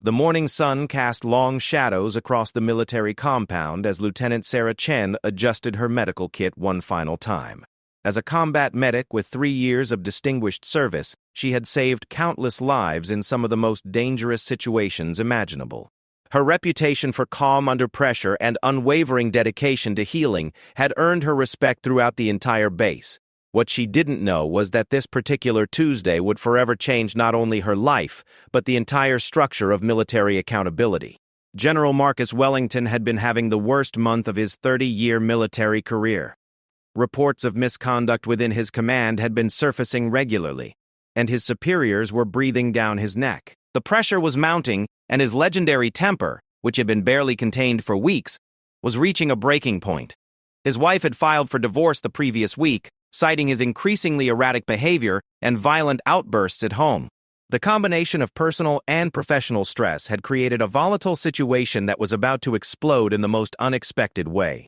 The morning sun cast long shadows across the military compound as Lieutenant Sarah Chen adjusted her medical kit one final time. As a combat medic with 3 years of distinguished service, she had saved countless lives in some of the most dangerous situations imaginable. Her reputation for calm under pressure and unwavering dedication to healing had earned her respect throughout the entire base. What she didn't know was that this particular Tuesday would forever change not only her life, but the entire structure of military accountability. General Marcus Wellington had been having the worst month of his 30-year military career. Reports of misconduct within his command had been surfacing regularly, and his superiors were breathing down his neck. The pressure was mounting, and his legendary temper, which had been barely contained for weeks, was reaching a breaking point. His wife had filed for divorce the previous week, citing his increasingly erratic behavior and violent outbursts at home. The combination of personal and professional stress had created a volatile situation that was about to explode in the most unexpected way.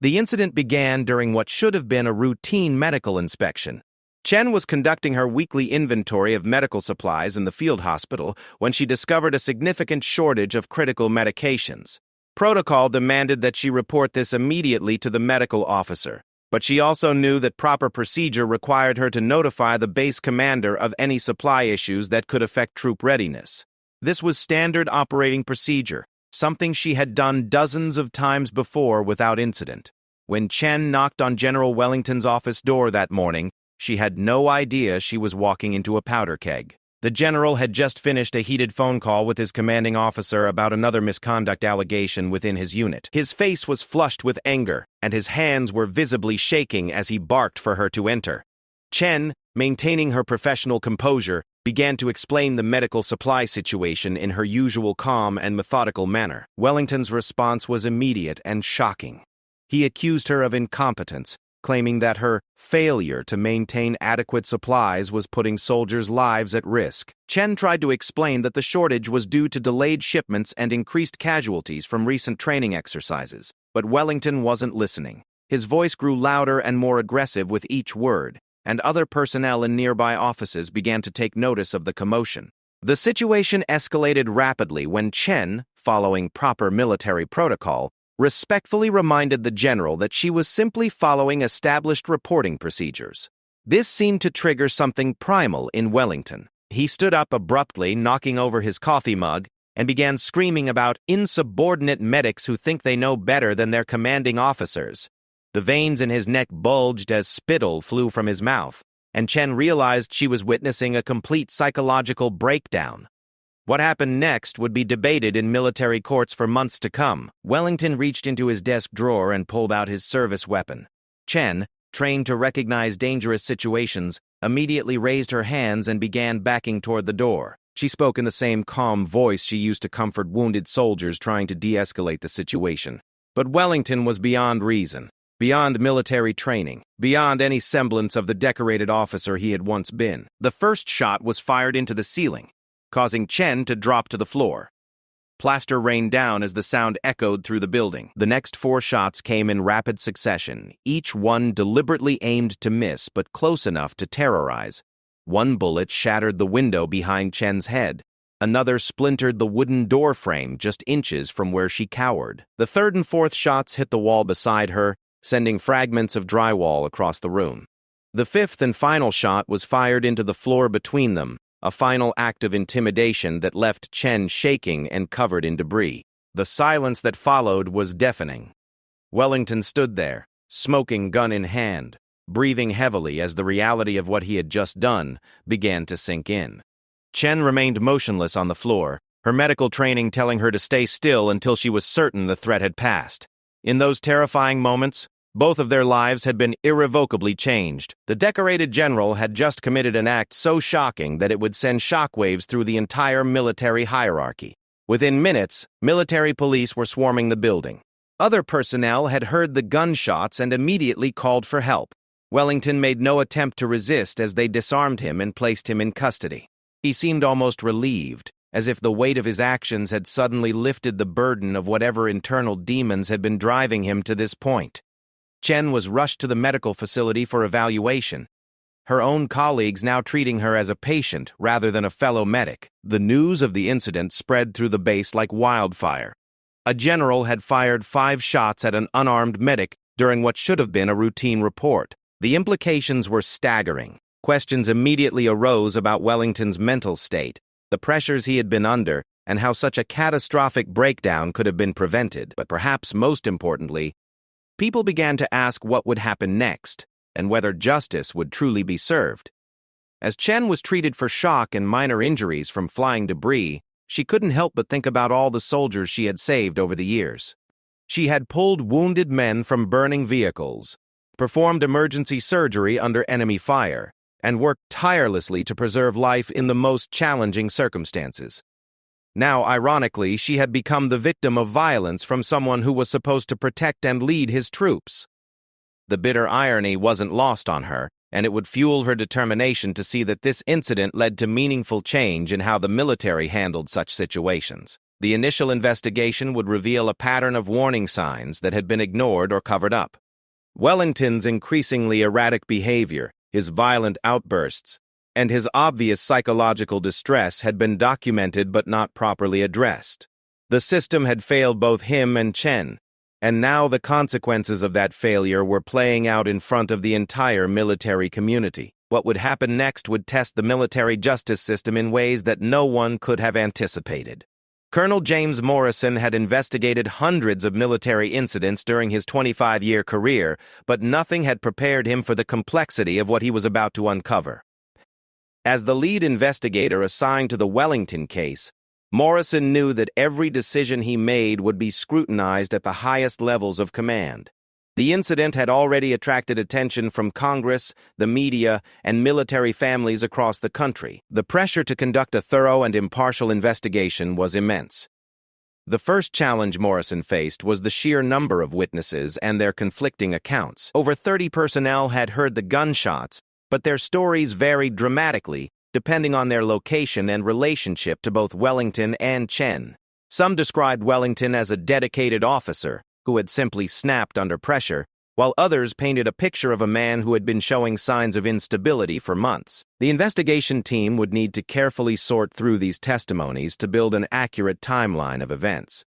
The incident began during what should have been a routine medical inspection. Chen was conducting her weekly inventory of medical supplies in the field hospital when she discovered a significant shortage of critical medications. Protocol demanded that she report this immediately to the medical officer, but she also knew that proper procedure required her to notify the base commander of any supply issues that could affect troop readiness. This was standard operating procedure, something she had done dozens of times before without incident. When Chen knocked on General Wellington's office door that morning, she had no idea she was walking into a powder keg. The general had just finished a heated phone call with his commanding officer about another misconduct allegation within his unit. His face was flushed with anger, and his hands were visibly shaking as he barked for her to enter. Chen, maintaining her professional composure, began to explain the medical supply situation in her usual calm and methodical manner. Wellington's response was immediate and shocking. He accused her of incompetence, claiming that her failure to maintain adequate supplies was putting soldiers' lives at risk. Chen tried to explain that the shortage was due to delayed shipments and increased casualties from recent training exercises, but Wellington wasn't listening. His voice grew louder and more aggressive with each word, and other personnel in nearby offices began to take notice of the commotion. The situation escalated rapidly when Chen, following proper military protocol, respectfully reminded the general that she was simply following established reporting procedures. This seemed to trigger something primal in Wellington. He stood up abruptly, knocking over his coffee mug, and began screaming about insubordinate medics who think they know better than their commanding officers. The veins in his neck bulged as spittle flew from his mouth, and Chen realized she was witnessing a complete psychological breakdown. What happened next would be debated in military courts for months to come. Wellington reached into his desk drawer and pulled out his service weapon. Chen, trained to recognize dangerous situations, immediately raised her hands and began backing toward the door. She spoke in the same calm voice she used to comfort wounded soldiers trying to de-escalate the situation. But Wellington was beyond reason, beyond military training, beyond any semblance of the decorated officer he had once been. The first shot was fired into the ceiling, causing Chen to drop to the floor. Plaster rained down as the sound echoed through the building. The next 4 shots came in rapid succession, each one deliberately aimed to miss but close enough to terrorize. One bullet shattered the window behind Chen's head. Another splintered the wooden door frame just inches from where she cowered. The 3rd and 4th shots hit the wall beside her, sending fragments of drywall across the room. The 5th and final shot was fired into the floor between them, a final act of intimidation that left Chen shaking and covered in debris. The silence that followed was deafening. Wellington stood there, smoking gun in hand, breathing heavily as the reality of what he had just done began to sink in. Chen remained motionless on the floor, her medical training telling her to stay still until she was certain the threat had passed. In those terrifying moments, both of their lives had been irrevocably changed. The decorated general had just committed an act so shocking that it would send shockwaves through the entire military hierarchy. Within minutes, military police were swarming the building. Other personnel had heard the gunshots and immediately called for help. Wellington made no attempt to resist as they disarmed him and placed him in custody. He seemed almost relieved, as if the weight of his actions had suddenly lifted the burden of whatever internal demons had been driving him to this point. Chen was rushed to the medical facility for evaluation. her own colleagues now treating her as a patient rather than a fellow medic. The news of the incident spread through the base like wildfire. A general had fired 5 shots at an unarmed medic during what should have been a routine report. The implications were staggering. Questions immediately arose about Wellington's mental state, the pressures he had been under, and how such a catastrophic breakdown could have been prevented. But perhaps most importantly, people began to ask what would happen next, and whether justice would truly be served. As Chen was treated for shock and minor injuries from flying debris, she couldn't help but think about all the soldiers she had saved over the years. She had pulled wounded men from burning vehicles, performed emergency surgery under enemy fire, and worked tirelessly to preserve life in the most challenging circumstances. Now, ironically, she had become the victim of violence from someone who was supposed to protect and lead his troops. The bitter irony wasn't lost on her, and it would fuel her determination to see that this incident led to meaningful change in how the military handled such situations. The initial investigation would reveal a pattern of warning signs that had been ignored or covered up. Wellington's increasingly erratic behavior, his violent outbursts, and his obvious psychological distress had been documented but not properly addressed. The system had failed both him and Chen, and now the consequences of that failure were playing out in front of the entire military community. What would happen next would test the military justice system in ways that no one could have anticipated. Colonel James Morrison had investigated hundreds of military incidents during his 25-year career, but nothing had prepared him for the complexity of what he was about to uncover. As the lead investigator assigned to the Wellington case, Morrison knew that every decision he made would be scrutinized at the highest levels of command. The incident had already attracted attention from Congress, the media, and military families across the country. The pressure to conduct a thorough and impartial investigation was immense. The first challenge Morrison faced was the sheer number of witnesses and their conflicting accounts. Over 30 personnel had heard the gunshots, but their stories varied dramatically depending on their location and relationship to both Wellington and Chen. Some described Wellington as a dedicated officer who had simply snapped under pressure, while others painted a picture of a man who had been showing signs of instability for months. The investigation team would need to carefully sort through these testimonies to build an accurate timeline of events.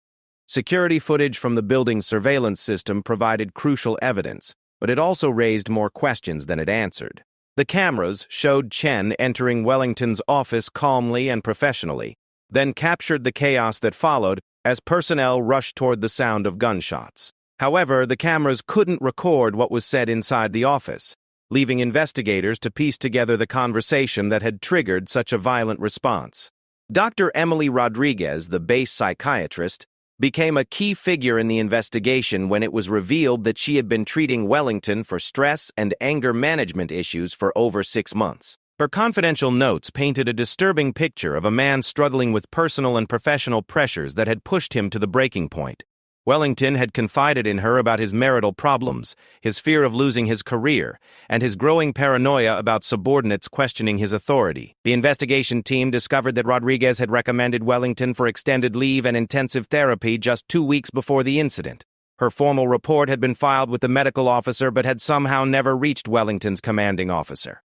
Security footage from the building's surveillance system provided crucial evidence, but it also raised more questions than it answered. The cameras showed Chen entering Wellington's office calmly and professionally, then captured the chaos that followed as personnel rushed toward the sound of gunshots. However, the cameras couldn't record what was said inside the office, leaving investigators to piece together the conversation that had triggered such a violent response. Dr. Emily Rodriguez, the base psychiatrist, became a key figure in the investigation when it was revealed that she had been treating Wellington for stress and anger management issues for over 6 months. Her confidential notes painted a disturbing picture of a man struggling with personal and professional pressures that had pushed him to the breaking point. Wellington had confided in her about his marital problems, his fear of losing his career, and his growing paranoia about subordinates questioning his authority. The investigation team discovered that Rodriguez had recommended Wellington for extended leave and intensive therapy just 2 weeks before the incident. Her formal report had been filed with the medical officer but had somehow never reached Wellington's commanding officer.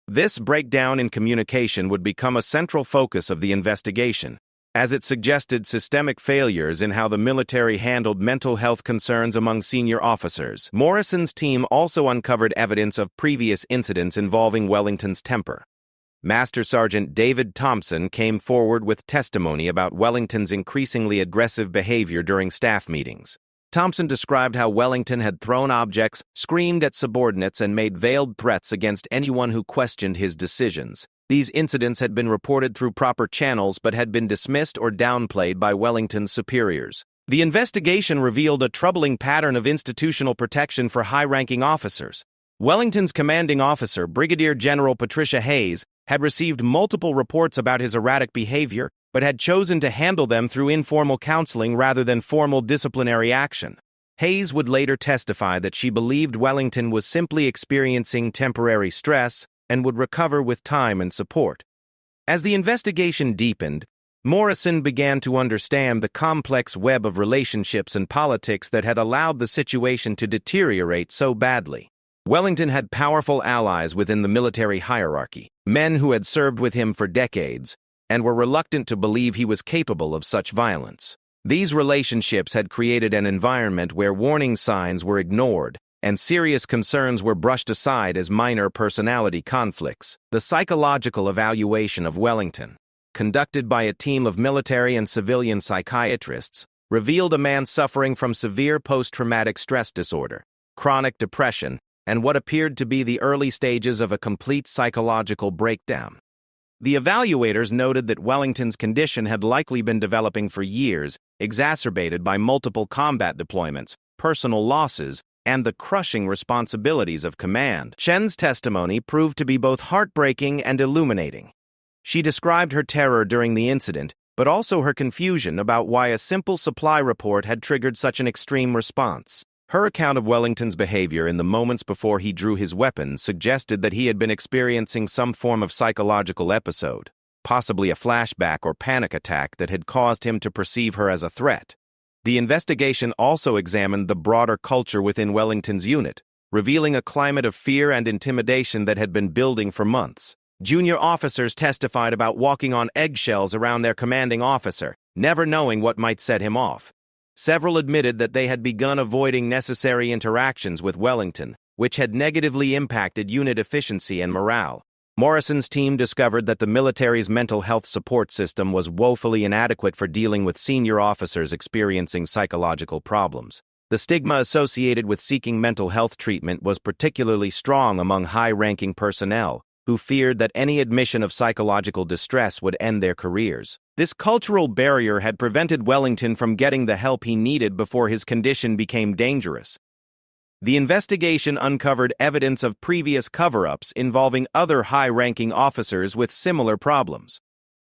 This breakdown in communication would become a central focus of the investigation, as it suggested systemic failures in how the military handled mental health concerns among senior officers. Morrison's team also uncovered evidence of previous incidents involving Wellington's temper. Master Sergeant David Thompson came forward with testimony about Wellington's increasingly aggressive behavior during staff meetings. Thompson described how Wellington had thrown objects, screamed at subordinates, and made veiled threats against anyone who questioned his decisions. These incidents had been reported through proper channels but had been dismissed or downplayed by Wellington's superiors. The investigation revealed a troubling pattern of institutional protection for high-ranking officers. Wellington's commanding officer, Brigadier General Patricia Hayes, had received multiple reports about his erratic behavior, but had chosen to handle them through informal counseling rather than formal disciplinary action. Hayes would later testify that she believed Wellington was simply experiencing temporary stress and would recover with time and support. As the investigation deepened, Morrison began to understand the complex web of relationships and politics that had allowed the situation to deteriorate so badly. Wellington had powerful allies within the military hierarchy, men who had served with him for decades and were reluctant to believe he was capable of such violence. These relationships had created an environment where warning signs were ignored and serious concerns were brushed aside as minor personality conflicts. The psychological evaluation of Wellington, conducted by a team of military and civilian psychiatrists, revealed a man suffering from severe post-traumatic stress disorder, chronic depression, and what appeared to be the early stages of a complete psychological breakdown. The evaluators noted that Wellington's condition had likely been developing for years, exacerbated by multiple combat deployments, personal losses, and the crushing responsibilities of command. Chen's testimony proved to be both heartbreaking and illuminating. She described her terror during the incident, but also her confusion about why a simple supply report had triggered such an extreme response. Her account of Wellington's behavior in the moments before he drew his weapon suggested that he had been experiencing some form of psychological episode, possibly a flashback or panic attack that had caused him to perceive her as a threat. The investigation also examined the broader culture within Wellington's unit, revealing a climate of fear and intimidation that had been building for months. Junior officers testified about walking on eggshells around their commanding officer, never knowing what might set him off. Several admitted that they had begun avoiding necessary interactions with Wellington, which had negatively impacted unit efficiency and morale. Morrison's team discovered that the military's mental health support system was woefully inadequate for dealing with senior officers experiencing psychological problems. The stigma associated with seeking mental health treatment was particularly strong among high-ranking personnel, who feared that any admission of psychological distress would end their careers. This cultural barrier had prevented Wellington from getting the help he needed before his condition became dangerous. The investigation uncovered evidence of previous cover-ups involving other high-ranking officers with similar problems.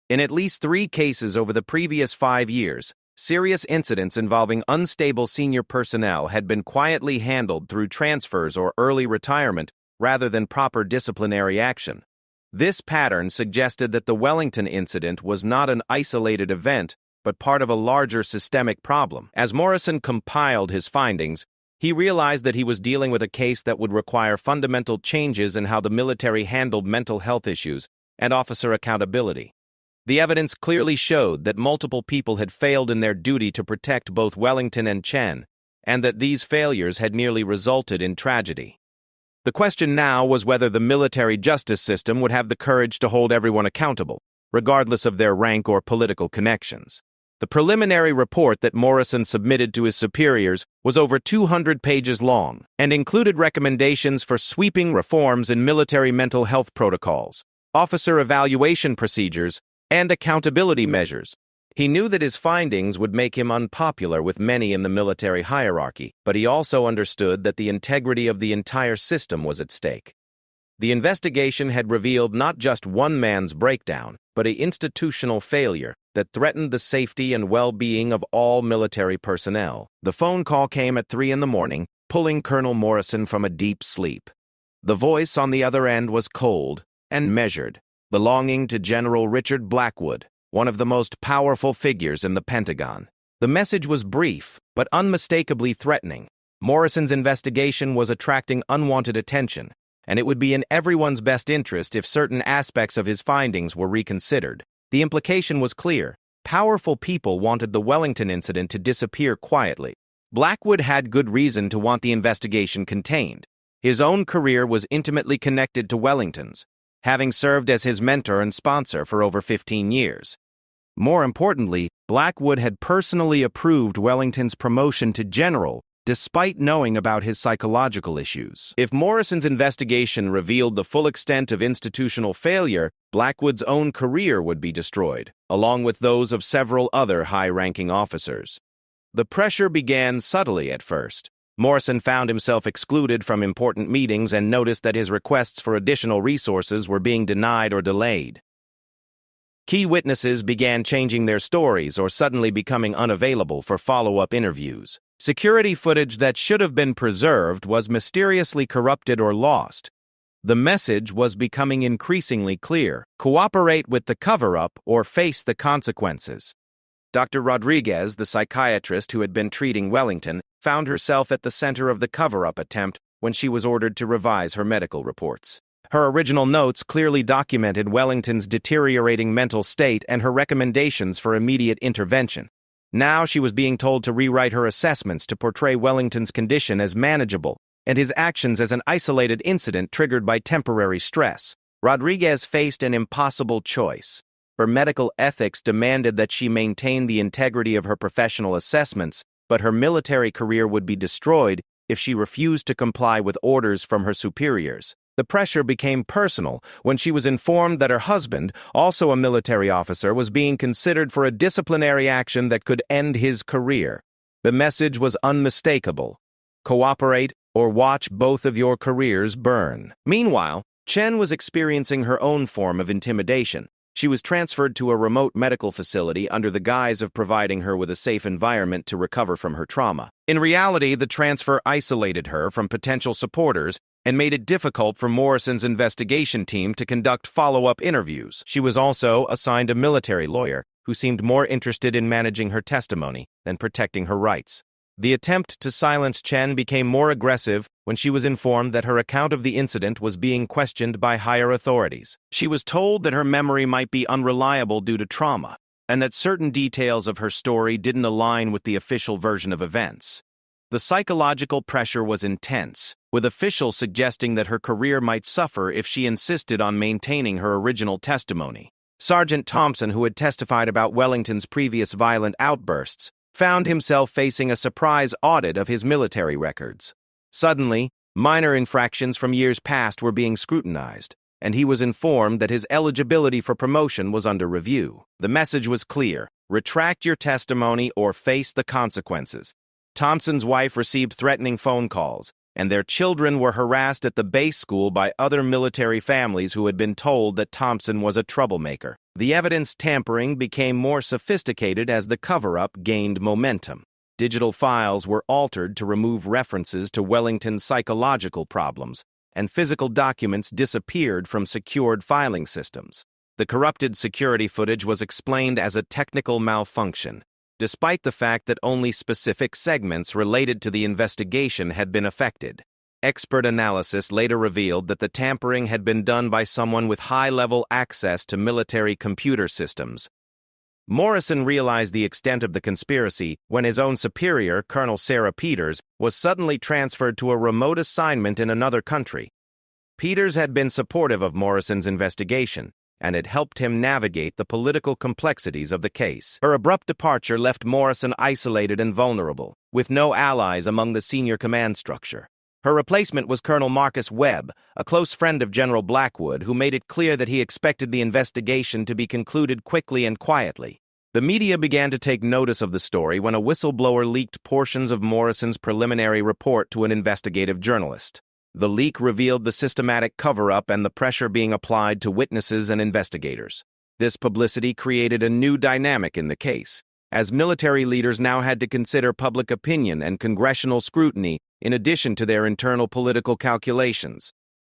In at least 3 cases over the previous 5 years, serious incidents involving unstable senior personnel had been quietly handled through transfers or early retirement rather than proper disciplinary action. This pattern suggested that the Wellington incident was not an isolated event, but part of a larger systemic problem. As Morrison compiled his findings, he realized that he was dealing with a case that would require fundamental changes in how the military handled mental health issues and officer accountability. The evidence clearly showed that multiple people had failed in their duty to protect both Wellington and Chen, and that these failures had nearly resulted in tragedy. The question now was whether the military justice system would have the courage to hold everyone accountable, regardless of their rank or political connections. The preliminary report that Morrison submitted to his superiors was over 200 pages long and included recommendations for sweeping reforms in military mental health protocols, officer evaluation procedures, and accountability measures. He knew that his findings would make him unpopular with many in the military hierarchy, but he also understood that the integrity of the entire system was at stake. The investigation had revealed not just one man's breakdown, but an institutional failure that threatened the safety and well-being of all military personnel. The phone call came at 3 a.m, pulling Colonel Morrison from a deep sleep. The voice on the other end was cold and measured, belonging to General Richard Blackwood, one of the most powerful figures in the Pentagon. The message was brief, but unmistakably threatening. Morrison's investigation was attracting unwanted attention, and it would be in everyone's best interest if certain aspects of his findings were reconsidered. The implication was clear. Powerful people wanted the Wellington incident to disappear quietly. Blackwood had good reason to want the investigation contained. His own career was intimately connected to Wellington's, having served as his mentor and sponsor for over 15 years. More importantly, Blackwood had personally approved Wellington's promotion to general, despite knowing about his psychological issues. If Morrison's investigation revealed the full extent of institutional failure, Blackwood's own career would be destroyed, along with those of several other high-ranking officers. The pressure began subtly at first. Morrison found himself excluded from important meetings and noticed that his requests for additional resources were being denied or delayed. Key witnesses began changing their stories or suddenly becoming unavailable for follow-up interviews. Security footage that should have been preserved was mysteriously corrupted or lost. The message was becoming increasingly clear: cooperate with the cover-up or face the consequences. Dr. Rodriguez, the psychiatrist who had been treating Wellington, found herself at the center of the cover-up attempt when she was ordered to revise her medical reports. Her original notes clearly documented Wellington's deteriorating mental state and her recommendations for immediate intervention. Now she was being told to rewrite her assessments to portray Wellington's condition as manageable and his actions as an isolated incident triggered by temporary stress. Rodriguez faced an impossible choice. Her medical ethics demanded that she maintain the integrity of her professional assessments, but her military career would be destroyed if she refused to comply with orders from her superiors. The pressure became personal when she was informed that her husband, also a military officer, was being considered for a disciplinary action that could end his career. The message was unmistakable: cooperate or watch both of your careers burn. Meanwhile, Chen was experiencing her own form of intimidation. She was transferred to a remote medical facility under the guise of providing her with a safe environment to recover from her trauma. In reality, the transfer isolated her from potential supporters and made it difficult for Morrison's investigation team to conduct follow-up interviews. She was also assigned a military lawyer who seemed more interested in managing her testimony than protecting her rights. The attempt to silence Chen became more aggressive when she was informed that her account of the incident was being questioned by higher authorities. She was told that her memory might be unreliable due to trauma, and that certain details of her story didn't align with the official version of events. The psychological pressure was intense, with officials suggesting that her career might suffer if she insisted on maintaining her original testimony. Sergeant Thompson, who had testified about Wellington's previous violent outbursts, found himself facing a surprise audit of his military records. Suddenly, minor infractions from years past were being scrutinized, and he was informed that his eligibility for promotion was under review. The message was clear: retract your testimony or face the consequences. Thompson's wife received threatening phone calls, and their children were harassed at the base school by other military families who had been told that Thompson was a troublemaker. The evidence tampering became more sophisticated as the cover-up gained momentum. Digital files were altered to remove references to Wellington's psychological problems, and physical documents disappeared from secured filing systems. The corrupted security footage was explained as a technical malfunction, despite the fact that only specific segments related to the investigation had been affected. Expert analysis later revealed that the tampering had been done by someone with high-level access to military computer systems. Morrison realized the extent of the conspiracy when his own superior, Colonel Sarah Peters, was suddenly transferred to a remote assignment in another country. Peters had been supportive of Morrison's investigation, and it helped him navigate the political complexities of the case. Her abrupt departure left Morrison isolated and vulnerable, with no allies among the senior command structure. Her replacement was Colonel Marcus Webb, a close friend of General Blackwood, who made it clear that he expected the investigation to be concluded quickly and quietly. The media began to take notice of the story when a whistleblower leaked portions of Morrison's preliminary report to an investigative journalist. The leak revealed the systematic cover-up and the pressure being applied to witnesses and investigators. This publicity created a new dynamic in the case, as military leaders now had to consider public opinion and congressional scrutiny in addition to their internal political calculations.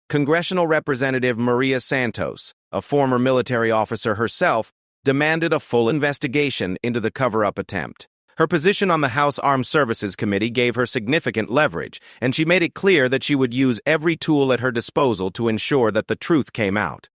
Congressional Representative Maria Santos, a former military officer herself, demanded a full investigation into the cover-up attempt. Her position on the House Armed Services Committee gave her significant leverage, and she made it clear that she would use every tool at her disposal to ensure that the truth came out.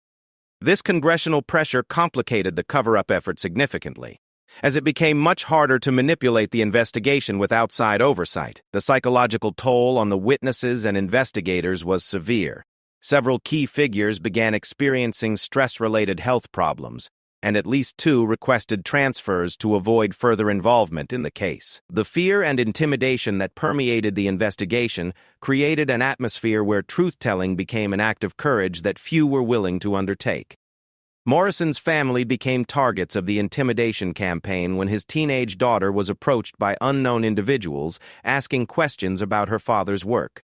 This congressional pressure complicated the cover-up effort significantly, as it became much harder to manipulate the investigation with outside oversight. The psychological toll on the witnesses and investigators was severe. Several key figures began experiencing stress-related health problems, and at least 2 requested transfers to avoid further involvement in the case. The fear and intimidation that permeated the investigation created an atmosphere where truth-telling became an act of courage that few were willing to undertake. Morrison's family became targets of the intimidation campaign when his teenage daughter was approached by unknown individuals asking questions about her father's work.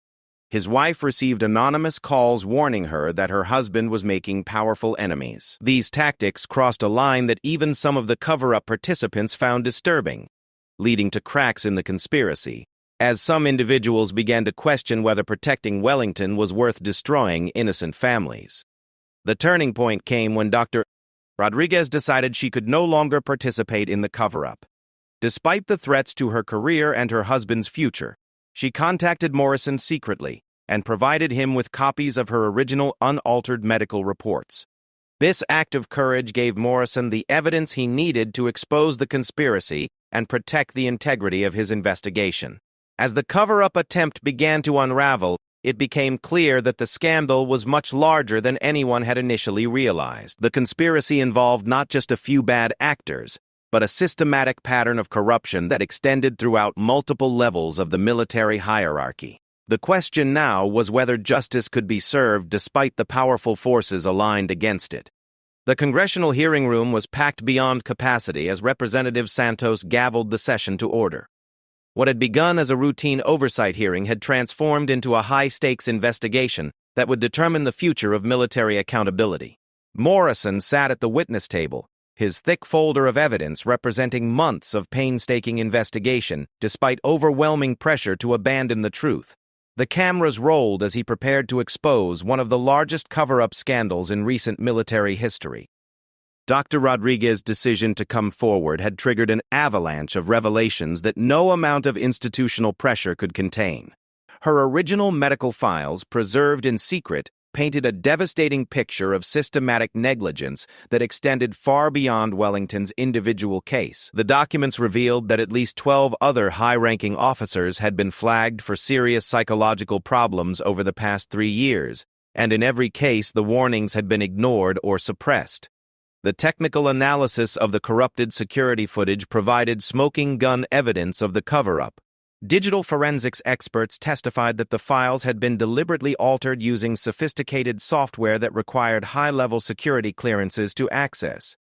His wife received anonymous calls warning her that her husband was making powerful enemies. These tactics crossed a line that even some of the cover-up participants found disturbing, leading to cracks in the conspiracy, as some individuals began to question whether protecting Wellington was worth destroying innocent families. The turning point came when Dr. Rodriguez decided she could no longer participate in the cover-up. Despite the threats to her career and her husband's future, she contacted Morrison secretly, and provided him with copies of her original unaltered medical reports. This act of courage gave Morrison the evidence he needed to expose the conspiracy and protect the integrity of his investigation. As the cover-up attempt began to unravel, it became clear that the scandal was much larger than anyone had initially realized. The conspiracy involved not just a few bad actors, but a systematic pattern of corruption that extended throughout multiple levels of the military hierarchy. The question now was whether justice could be served despite the powerful forces aligned against it. The congressional hearing room was packed beyond capacity as Representative Santos gavelled the session to order. What had begun as a routine oversight hearing had transformed into a high-stakes investigation that would determine the future of military accountability. Morrison sat at the witness table, his thick folder of evidence representing months of painstaking investigation, despite overwhelming pressure to abandon the truth. The cameras rolled as he prepared to expose one of the largest cover-up scandals in recent military history. Dr. Rodriguez's decision to come forward had triggered an avalanche of revelations that no amount of institutional pressure could contain. Her original medical files, preserved in secret, painted a devastating picture of systematic negligence that extended far beyond Wellington's individual case. The documents revealed that at least 12 other high-ranking officers had been flagged for serious psychological problems over the past 3 years, and in every case the warnings had been ignored or suppressed. The technical analysis of the corrupted security footage provided smoking gun evidence of the cover-up. Digital forensics experts testified that the files had been deliberately altered using sophisticated software that required high-level security clearances to access.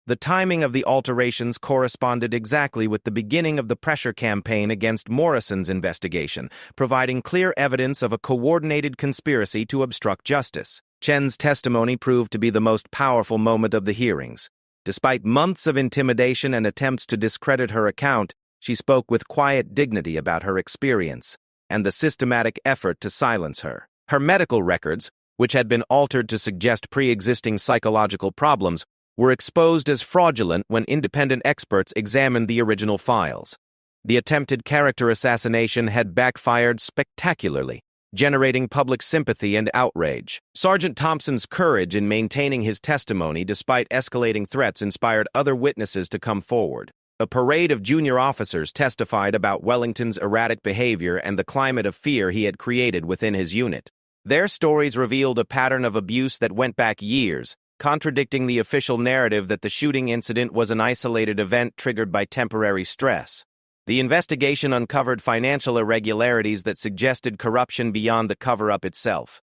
The timing of the alterations corresponded exactly with the beginning of the pressure campaign against Morrison's investigation, providing clear evidence of a coordinated conspiracy to obstruct justice. Chen's testimony proved to be the most powerful moment of the hearings. Despite months of intimidation and attempts to discredit her account, she spoke with quiet dignity about her experience and the systematic effort to silence her. Her medical records, which had been altered to suggest pre-existing psychological problems, were exposed as fraudulent when independent experts examined the original files. The attempted character assassination had backfired spectacularly, generating public sympathy and outrage. Sergeant Thompson's courage in maintaining his testimony despite escalating threats inspired other witnesses to come forward. A parade of junior officers testified about Wellington's erratic behavior and the climate of fear he had created within his unit. Their stories revealed a pattern of abuse that went back years, contradicting the official narrative that the shooting incident was an isolated event triggered by temporary stress. The investigation uncovered financial irregularities that suggested corruption beyond the cover-up itself.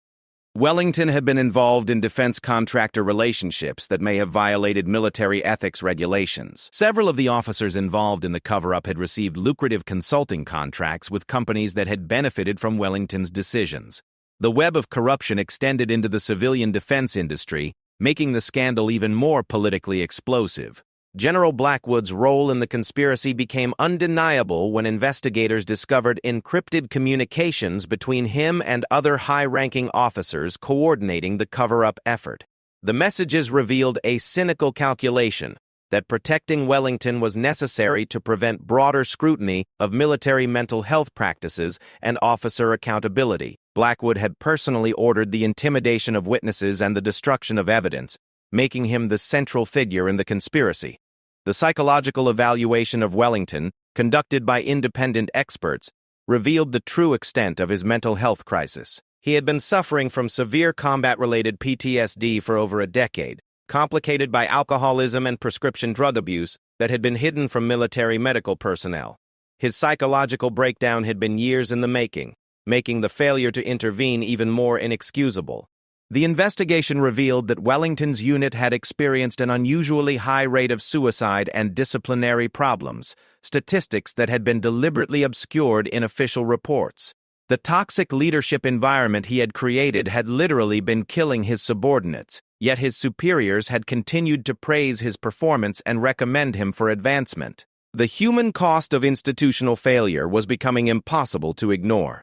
Wellington had been involved in defense contractor relationships that may have violated military ethics regulations. Several of the officers involved in the cover-up had received lucrative consulting contracts with companies that had benefited from Wellington's decisions. The web of corruption extended into the civilian defense industry, making the scandal even more politically explosive. General Blackwood's role in the conspiracy became undeniable when investigators discovered encrypted communications between him and other high-ranking officers coordinating the cover-up effort. The messages revealed a cynical calculation that protecting Wellington was necessary to prevent broader scrutiny of military mental health practices and officer accountability. Blackwood had personally ordered the intimidation of witnesses and the destruction of evidence, making him the central figure in the conspiracy. The psychological evaluation of Wellington, conducted by independent experts, revealed the true extent of his mental health crisis. He had been suffering from severe combat-related PTSD for over a decade, complicated by alcoholism and prescription drug abuse that had been hidden from military medical personnel. His psychological breakdown had been years in the making the failure to intervene even more inexcusable. The investigation revealed that Wellington's unit had experienced an unusually high rate of suicide and disciplinary problems, statistics that had been deliberately obscured in official reports. The toxic leadership environment he had created had literally been killing his subordinates, yet his superiors had continued to praise his performance and recommend him for advancement. The human cost of institutional failure was becoming impossible to ignore.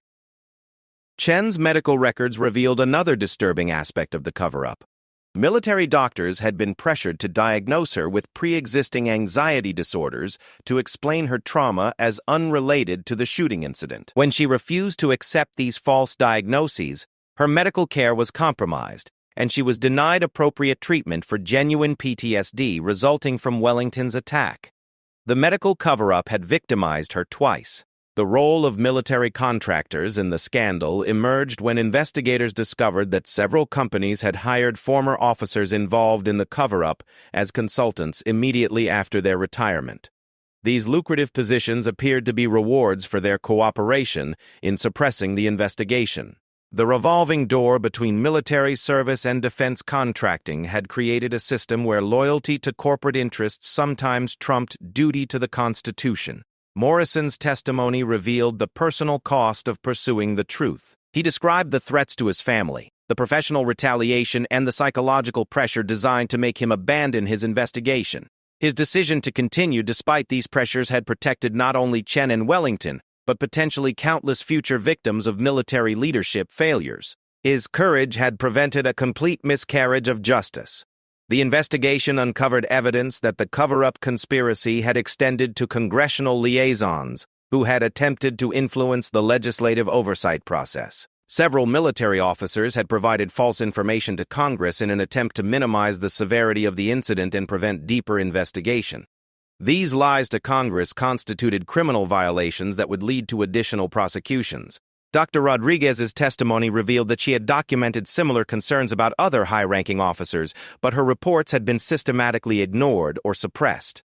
Chen's medical records revealed another disturbing aspect of the cover-up. Military doctors had been pressured to diagnose her with pre-existing anxiety disorders to explain her trauma as unrelated to the shooting incident. When she refused to accept these false diagnoses, her medical care was compromised, and she was denied appropriate treatment for genuine PTSD resulting from Wellington's attack. The medical cover-up had victimized her twice. The role of military contractors in the scandal emerged when investigators discovered that several companies had hired former officers involved in the cover-up as consultants immediately after their retirement. These lucrative positions appeared to be rewards for their cooperation in suppressing the investigation. The revolving door between military service and defense contracting had created a system where loyalty to corporate interests sometimes trumped duty to the Constitution. Morrison's testimony revealed the personal cost of pursuing the truth. He described the threats to his family, the professional retaliation, and the psychological pressure designed to make him abandon his investigation. His decision to continue despite these pressures had protected not only Chen and Wellington, but potentially countless future victims of military leadership failures. His courage had prevented a complete miscarriage of justice. The investigation uncovered evidence that the cover-up conspiracy had extended to congressional liaisons who had attempted to influence the legislative oversight process. Several military officers had provided false information to Congress in an attempt to minimize the severity of the incident and prevent deeper investigation. These lies to Congress constituted criminal violations that would lead to additional prosecutions. Dr. Rodriguez's testimony revealed that she had documented similar concerns about other high-ranking officers, but her reports had been systematically ignored or suppressed.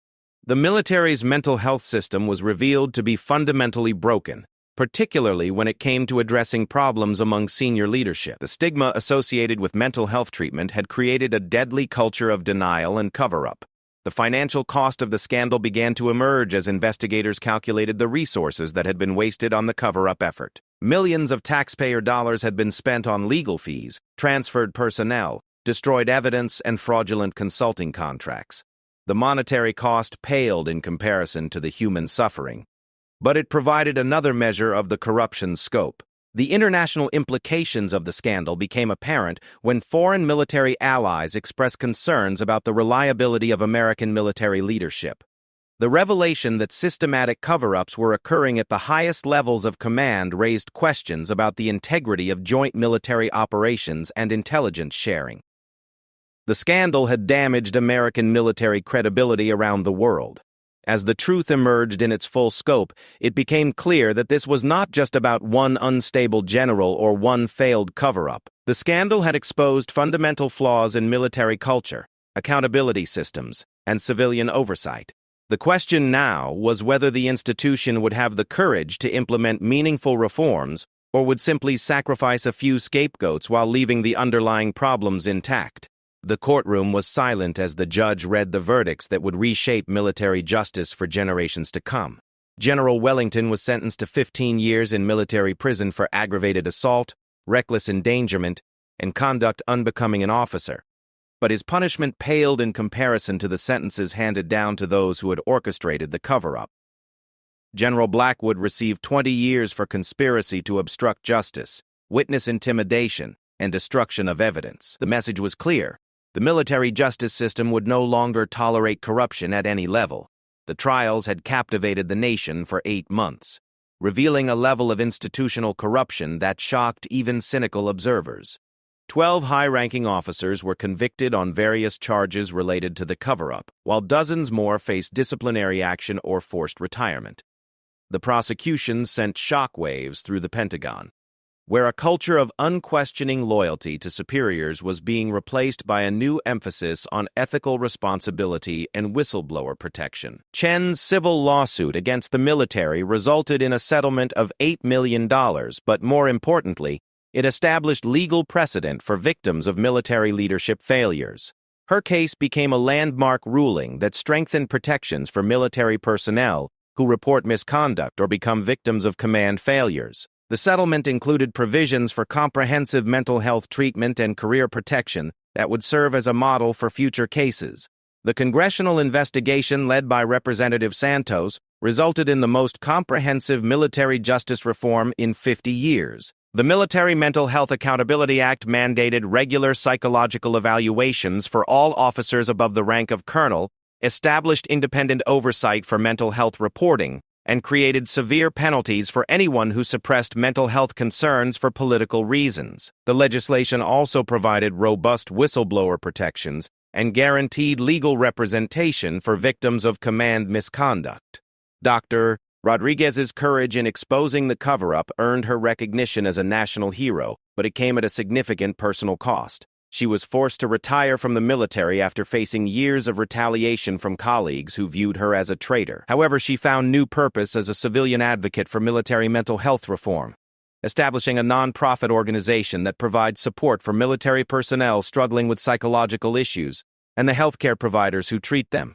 The military's mental health system was revealed to be fundamentally broken, particularly when it came to addressing problems among senior leadership. The stigma associated with mental health treatment had created a deadly culture of denial and cover-up. The financial cost of the scandal began to emerge as investigators calculated the resources that had been wasted on the cover-up effort. Millions of taxpayer dollars had been spent on legal fees, transferred personnel, destroyed evidence, and fraudulent consulting contracts. The monetary cost paled in comparison to the human suffering. But it provided another measure of the corruption's scope. The international implications of the scandal became apparent when foreign military allies expressed concerns about the reliability of American military leadership. The revelation that systematic cover-ups were occurring at the highest levels of command raised questions about the integrity of joint military operations and intelligence sharing. The scandal had damaged American military credibility around the world. As the truth emerged in its full scope, it became clear that this was not just about one unstable general or one failed cover-up. The scandal had exposed fundamental flaws in military culture, accountability systems, and civilian oversight. The question now was whether the institution would have the courage to implement meaningful reforms or would simply sacrifice a few scapegoats while leaving the underlying problems intact. The courtroom was silent as the judge read the verdicts that would reshape military justice for generations to come. General Wellington was sentenced to 15 years in military prison for aggravated assault, reckless endangerment, and conduct unbecoming an officer. But his punishment paled in comparison to the sentences handed down to those who had orchestrated the cover-up. General Blackwood received 20 years for conspiracy to obstruct justice, witness intimidation, and destruction of evidence. The message was clear. The military justice system would no longer tolerate corruption at any level. The trials had captivated the nation for 8 months, revealing a level of institutional corruption that shocked even cynical observers. 12 high-ranking officers were convicted on various charges related to the cover-up, while dozens more faced disciplinary action or forced retirement. The prosecution sent shockwaves through the Pentagon, where a culture of unquestioning loyalty to superiors was being replaced by a new emphasis on ethical responsibility and whistleblower protection. Chen's civil lawsuit against the military resulted in a settlement of $8 million, but more importantly, it established legal precedent for victims of military leadership failures. Her case became a landmark ruling that strengthened protections for military personnel who report misconduct or become victims of command failures. The settlement included provisions for comprehensive mental health treatment and career protection that would serve as a model for future cases. The congressional investigation led by Representative Santos resulted in the most comprehensive military justice reform in 50 years. The Military Mental Health Accountability Act mandated regular psychological evaluations for all officers above the rank of colonel, established independent oversight for mental health reporting, and created severe penalties for anyone who suppressed mental health concerns for political reasons. The legislation also provided robust whistleblower protections and guaranteed legal representation for victims of command misconduct. Dr. Rodriguez's courage in exposing the cover-up earned her recognition as a national hero, but it came at a significant personal cost. She was forced to retire from the military after facing years of retaliation from colleagues who viewed her as a traitor. However, she found new purpose as a civilian advocate for military mental health reform, establishing a non-profit organization that provides support for military personnel struggling with psychological issues and the healthcare providers who treat them.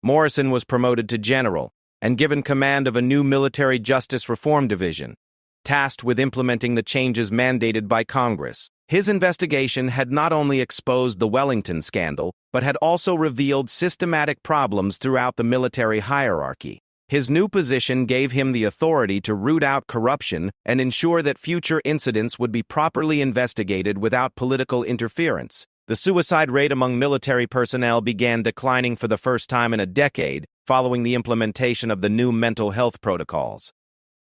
Morrison was promoted to general and given command of a new military justice reform division, tasked with implementing the changes mandated by Congress. His investigation had not only exposed the Wellington scandal, but had also revealed systematic problems throughout the military hierarchy. His new position gave him the authority to root out corruption and ensure that future incidents would be properly investigated without political interference. The suicide rate among military personnel began declining for the first time in a decade, following the implementation of the new mental health protocols.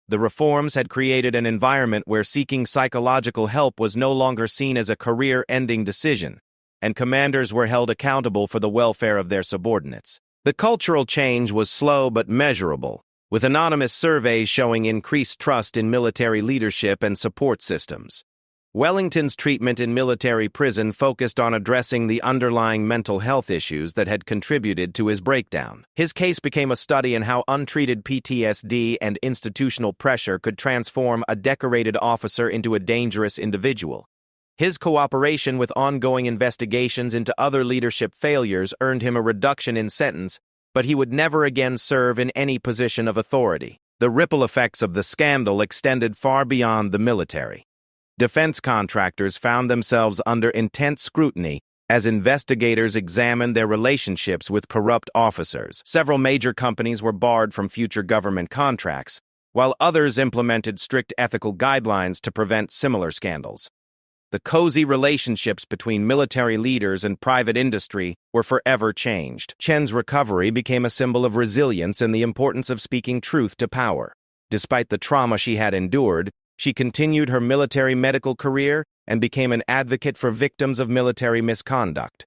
The reforms had created an environment where seeking psychological help was no longer seen as a career-ending decision, and commanders were held accountable for the welfare of their subordinates. The cultural change was slow but measurable, with anonymous surveys showing increased trust in military leadership and support systems. Wellington's treatment in military prison focused on addressing the underlying mental health issues that had contributed to his breakdown. His case became a study in how untreated PTSD and institutional pressure could transform a decorated officer into a dangerous individual. His cooperation with ongoing investigations into other leadership failures earned him a reduction in sentence, but he would never again serve in any position of authority. The ripple effects of the scandal extended far beyond the military. Defense contractors found themselves under intense scrutiny as investigators examined their relationships with corrupt officers. Several major companies were barred from future government contracts, while others implemented strict ethical guidelines to prevent similar scandals. The cozy relationships between military leaders and private industry were forever changed. Chen's recovery became a symbol of resilience and the importance of speaking truth to power. Despite the trauma she had endured, she continued her military medical career and became an advocate for victims of military misconduct.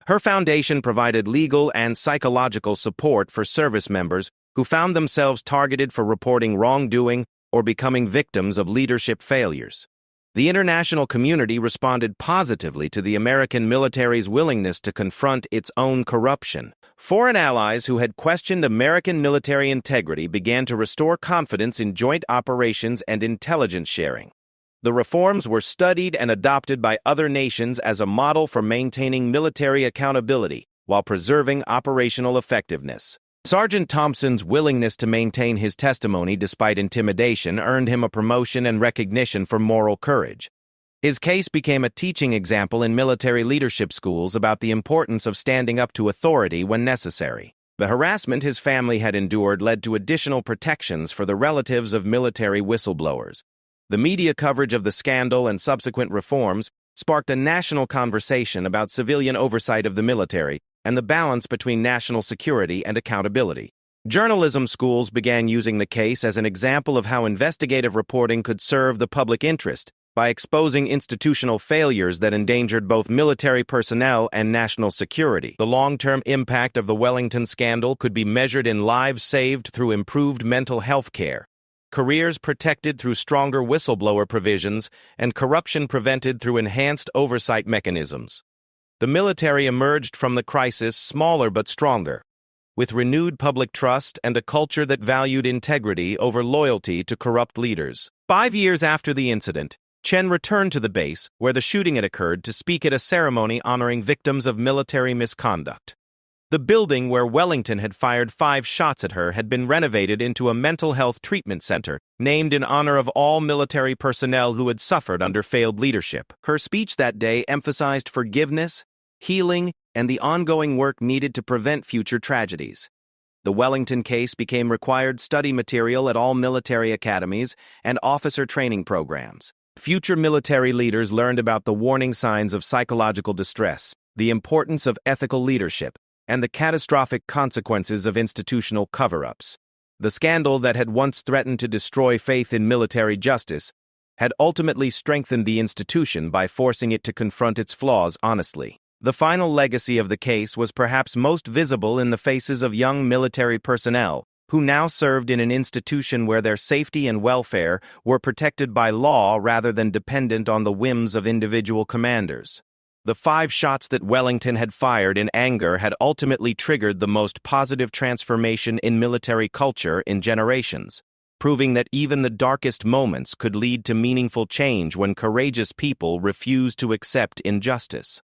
Her foundation provided legal and psychological support for service members who found themselves targeted for reporting wrongdoing or becoming victims of leadership failures. The international community responded positively to the American military's willingness to confront its own corruption. Foreign allies who had questioned American military integrity began to restore confidence in joint operations and intelligence sharing. The reforms were studied and adopted by other nations as a model for maintaining military accountability while preserving operational effectiveness. Sergeant Thompson's willingness to maintain his testimony despite intimidation earned him a promotion and recognition for moral courage. His case became a teaching example in military leadership schools about the importance of standing up to authority when necessary. The harassment his family had endured led to additional protections for the relatives of military whistleblowers. The media coverage of the scandal and subsequent reforms sparked a national conversation about civilian oversight of the military and the balance between national security and accountability. Journalism schools began using the case as an example of how investigative reporting could serve the public interest by exposing institutional failures that endangered both military personnel and national security. The long-term impact of the Wellington scandal could be measured in lives saved through improved mental health care, careers protected through stronger whistleblower provisions, and corruption prevented through enhanced oversight mechanisms. The military emerged from the crisis smaller but stronger, with renewed public trust and a culture that valued integrity over loyalty to corrupt leaders. 5 years after the incident, Chen returned to the base where the shooting had occurred to speak at a ceremony honoring victims of military misconduct. The building where Wellington had fired 5 shots at her had been renovated into a mental health treatment center, named in honor of all military personnel who had suffered under failed leadership. Her speech that day emphasized forgiveness, healing, and the ongoing work needed to prevent future tragedies. The Wellington case became required study material at all military academies and officer training programs. Future military leaders learned about the warning signs of psychological distress, the importance of ethical leadership, and the catastrophic consequences of institutional cover-ups. The scandal that had once threatened to destroy faith in military justice had ultimately strengthened the institution by forcing it to confront its flaws honestly. The final legacy of the case was perhaps most visible in the faces of young military personnel, who now served in an institution where their safety and welfare were protected by law rather than dependent on the whims of individual commanders. The 5 shots that Wellington had fired in anger had ultimately triggered the most positive transformation in military culture in generations, proving that even the darkest moments could lead to meaningful change when courageous people refused to accept injustice.